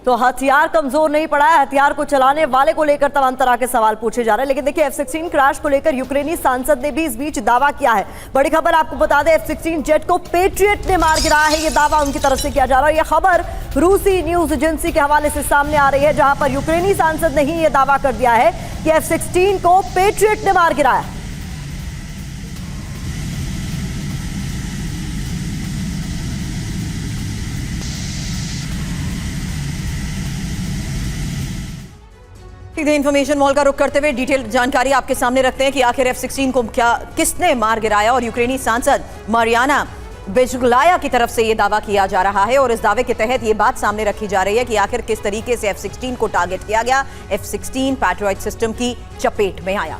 तो हथियार कमजोर नहीं पड़ा है, हथियार को चलाने वाले को लेकर तमाम तरह के सवाल पूछे जा रहे हैं। लेकिन देखिए F-16 क्रैश को लेकर यूक्रेनी सांसद ने भी इस बीच दावा किया है। बड़ी खबर आपको बता दें, F-16 जेट को पेट्रियट ने मार गिराया है, ये दावा उनकी तरफ से किया जा रहा है। यह खबर रूसी न्यूज एजेंसी के हवाले से सामने आ रही है, जहां पर यूक्रेनी सांसद ने ही यह दावा कर दिया है कि F-16 को पेट्रियट ने मार गिराया। इंफॉर्मेशन मॉल का रुख करते हुए डिटेल जानकारी आपके सामने रखते हैं कि आखिर F-16 को किसने मार गिराया, और यूक्रेनी सांसद मारियाना बेजुगलाया की तरफ से यह दावा किया जा रहा है। और इस दावे के तहत यह बात सामने रखी जा रही है कि आखिर किस तरीके से F-16 को टारगेट किया गया, F-16 पैट्रियट सिस्टम की चपेट में आया।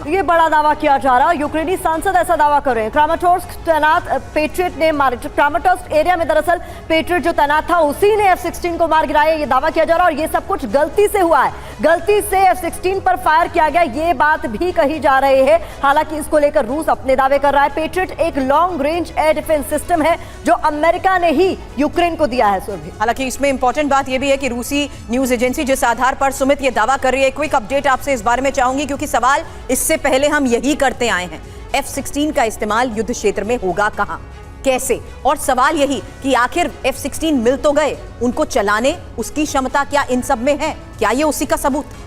ये बड़ा दावा किया जा रहा है, यूक्रेनी सांसद ऐसा दावा कर रहे हैं। क्रामाटोर्स्क तैनात पेट्रियट ने क्रामाटोर्स्क एरिया में दरअसल पेट्रियट जो तैनात था उसी ने F-16 को मार गिराया, ये दावा किया जा रहा है। और ये सब कुछ गलती से हुआ है, गलती से F-16 पर फायर किया गया, ये बात भी कही जा रही है। हालांकि इसको लेकर रूस अपने दावे कर रहा है। पेट्रियट एक long range air defence system है जो अमेरिका ने ही यूक्रेन को दिया है। हालांकि इसमें इंपॉर्टेंट बात यह भी है कि रूसी न्यूज एजेंसी जिस आधार पर सुमित ये दावा कर रही है, क्विक अपडेट आपसे इस बारे में चाहूंगी, क्योंकि सवाल इससे पहले हम यही करते आए हैं, F-16 का इस्तेमाल युद्ध क्षेत्र में होगा कहां, कैसे, और सवाल यही कि आखिर F-16 मिल तो गए, उनको चलाने उसकी क्षमता क्या इन सब में है, क्या ये उसी का सबूत?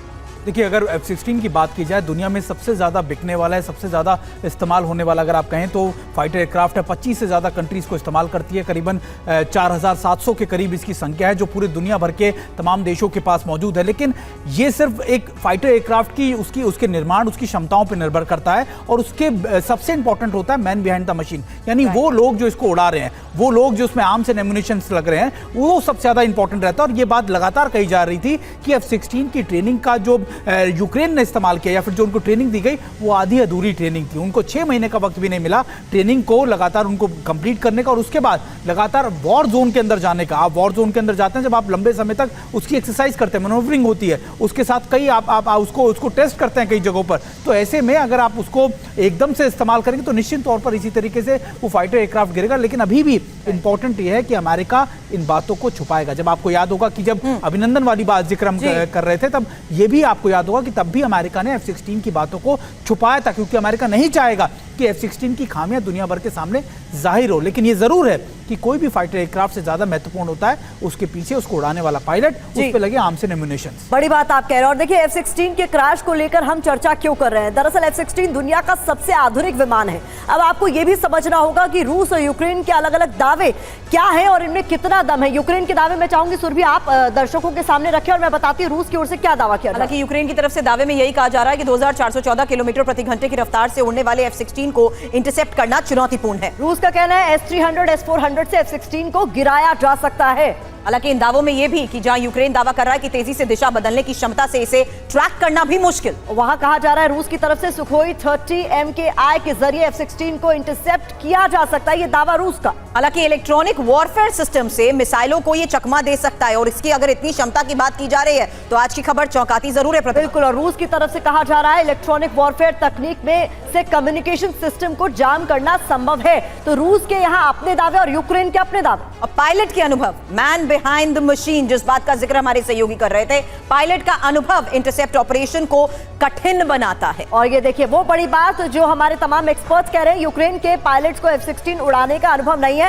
देखिए, अगर F-16 की बात की जाए, दुनिया में सबसे ज़्यादा बिकने वाला है, सबसे ज़्यादा इस्तेमाल होने वाला अगर आप कहें तो फाइटर एयरक्राफ्ट है। 25 से ज़्यादा कंट्रीज़ को इस्तेमाल करती है, करीबन 4700 के करीब इसकी संख्या है जो पूरे दुनिया भर के तमाम देशों के पास मौजूद है। लेकिन ये सिर्फ एक फाइटर एयरक्राफ्ट की उसके निर्माण, उसकी क्षमताओं पर निर्भर करता है, और उसके सबसे इंपॉर्टेंट होता है मैन बिहाइंड द मशीन, यानी वो लोग जो इसको उड़ा रहे हैं, वो लोग जो उसमें आर्म्स एंड एम्युनिशन लग रहे हैं, वो सबसे ज़्यादा इंपॉर्टेंट रहता है। और ये बात लगातार कही जा रही थी कि F-16 की ट्रेनिंग का जो यूक्रेन ने इस्तेमाल किया या फिर जो उनको ट्रेनिंग दी गई वो आधी अधूरी ट्रेनिंग थी। उनको 6 महीने का वक्त भी नहीं मिला ट्रेनिंग को लगातार उनको कंप्लीट करने का, और उसके बाद लगातार वॉर जोन के अंदर जाने का। आप वॉर जोन के अंदर जाते हैं जब आप लंबे समय तक उसकी एक्सरसाइज करते हैं, मैनूवरिंग होती है, उसके साथ कई आप उसको टेस्ट करते हैं कई जगहों पर। तो ऐसे में अगर आप उसको एकदम से इस्तेमाल करेंगे तो निश्चित तौर पर इसी तरीके से वो फाइटर एयरक्राफ्ट गिरेगा। लेकिन अभी भी इंपॉर्टेंट यह है कि अमेरिका इन बातों को छुपाएगा। जब आपको याद होगा कि जब अभिनंदन वाली बात जिक्र हम कर रहे थे, तब ये भी आपको याद होगा कि तब भी अमेरिका ने F-16 की बातों को छुपाया था, क्योंकि अमेरिका नहीं चाहेगा कि F-16 की खामियां दुनिया भर के सामने जाहिर हो। लेकिन ये जरूर है कि कोई भी फाइटर एयरक्राफ्ट से ज्यादा महत्वपूर्ण होता है उसके पीछे उसको उड़ाने वाला पायलट, उस पे लगे आर्म्स एंड एम्युनिशन। बड़ी बात आप कह रहे हैं। और देखिए F-16 के क्रैश को लेकर हम चर्चा क्यों कर रहे हैं, दरअसल F-16 दुनिया का सबसे आधुनिक विमान है। अब आपको यह भी समझना होगा कि रूस और यूक्रेन के अलग अलग दावे क्या है और इनमें कितना दम है। यूक्रेन के दावे में चाहूंगी सुरभि आप दर्शकों के सामने रखें और मैं बताती हूँ रूस की ओर से क्या दावा किया। हालांकि यूक्रेन की तरफ से दावे में यही कहा जा रहा है कि 2414 किलोमीटर प्रति घंटे की रफ्तार से उड़ने वाले F-16 को इंटरसेप्ट करना चुनौतीपूर्ण है। रूस का कहना है S-300 S-400 से F-16 को गिराया जा सकता है। हालांकि इन दावों में यह भी कि जहां यूक्रेन दावा कर रहा है कि तेजी से दिशा बदलने की क्षमता से इसे ट्रैक करना भी मुश्किल, वहां कहा जा रहा है रूस की तरफ से सुखोई 30 MKI के जरिए F-16 को इंटरसेप्ट किया जा सकता है, ये दावा रूस का। हालांकि इलेक्ट्रॉनिक वॉरफेयर सिस्टम से मिसाइलों को ये चकमा दे सकता है, और इसकी अगर इतनी क्षमता की बात की जा रही है तो आज की खबर चौंकाती जरूर है। बिल्कुल, और रूस की तरफ से कहा जा रहा है इलेक्ट्रॉनिक वॉरफेयर तकनीक में से कम्युनिकेशन सिस्टम को जाम करना संभव है। तो रूस के यहाँ अपने दावे और यूक्रेन के अपने दावे। और पायलट के अनुभव, मैन बिहाइंड द मशीन, जिस बात का जिक्र हमारे सहयोगी कर रहे थे, पायलट का अनुभव इंटरसेप्ट ऑपरेशन को कठिन बनाता है। और ये देखिए वो बड़ी बात जो हमारे तमाम एक्सपर्ट्स कह रहे हैं, यूक्रेन के पायलट्स को F-16 उड़ाने का अनुभव नहीं है।